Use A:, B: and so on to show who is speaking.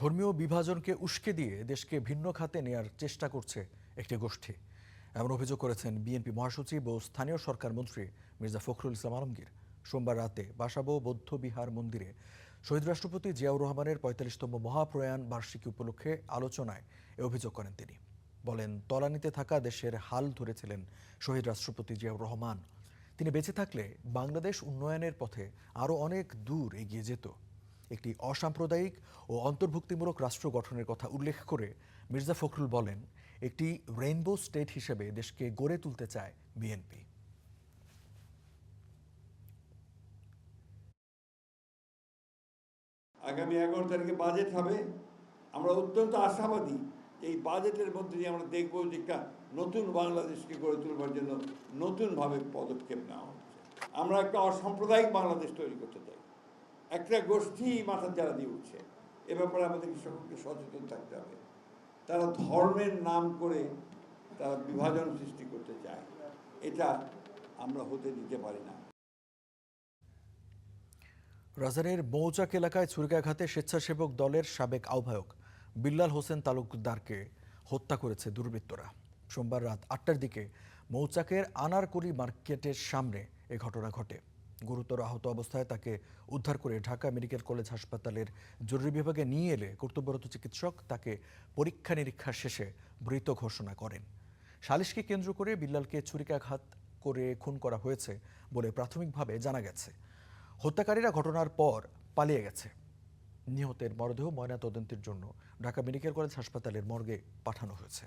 A: ধর্মীয় বিভাজনকে উস্কে দিয়ে দেশকে ভিন্ন খাতে নেয়ার চেষ্টা করছে একটি গোষ্ঠী। এমন অভিযোগ করেছেন বিএনপি মহাসচিব ও স্থানীয় সরকার মন্ত্রী মির্জা ফখরুল ইসলাম আলমগীর। সোমবার রাতে বাসাবো বৌদ্ধ বিহার মন্দিরে শহীদ রাষ্ট্রপতি জিয়াউর রহমানের ৪৫তম মহাপ্রয়াণ বার্ষিকী উপলক্ষে আলোচনায় এ অভিযোগ করেন তিনি। বলেন, তলানিতে থাকা দেশের হাল ধরেছিলেন শহীদ রাষ্ট্রপতি জিয়াউর রহমান। তিনি বেঁচে থাকলে বাংলাদেশ উন্নয়নের পথে আরও অনেক দূর এগিয়ে যেত। একটি অসাম্প্রদায়িক ও অন্তর্ভুক্তিমূলক রাষ্ট্র গঠনের কথা উল্লেখ করে মির্জা ফখরুল বলেন, একটি রেইনবো স্টেট হিসেবে দেশকে গড়ে তুলতে চায় বিএনপি।
B: আগামী 11 তারিখে বাজেট হবে। আমরা অত্যন্ত আশাবাদী এই বাজেটের মধ্যে দিয়ে আমরা দেখব যে একটা নতুন বাংলাদেশকে গড়ে তোলবার জন্য নতুনভাবে পদক্ষেপ নেওয়া হচ্ছে। আমরা একটা অসাম্প্রদায়িক বাংলাদেশ তৈরি করতে চাই। একটা গোষ্ঠী মাথার চারা দিয়ে উঠছে, এ ব্যাপারে আমাদেরকে সকলকে সচেতন থাকতে হবে। তারা ধর্মের নাম করে তারা বিভাজন সৃষ্টি করতে চায়, এটা আমরা হতে দিতে পারি না।
A: রাজধানীর মৌচাক এলাকায় ছুরিকাঘাতে স্বেচ্ছাসেবক দলের সাবেক আহ্বায়ক বিল্লাল হোসেন তালুকদারকে হত্যা করেছে দুর্বৃত্তরা। সোমবার রাত ৮টার দিকে মৌচাকের আনারকলি মার্কেটের সামনে এ ঘটনা ঘটে। গুরুতর আহত অবস্থায় তাকে উদ্ধার করে ঢাকা মেডিকেল কলেজ হাসপাতালের জরুরি বিভাগে নিয়ে এলে কর্তব্যরত চিকিৎসক তাকে পরীক্ষা নিরীক্ষা শেষে মৃত ঘোষণা করেন। সালিশকে কেন্দ্র করে বিল্লালকে ছুরিকাঘাত করে খুন করা হয়েছে বলে প্রাথমিকভাবে জানা গেছে। হত্যাকারীরা ঘটনার পর পালিয়ে গেছে। নিহতের মরদেহ ময়নাতদন্তের জন্য ঢাকা মেডিকেল কলেজ হাসপাতালের মর্গে পাঠানো হয়েছে।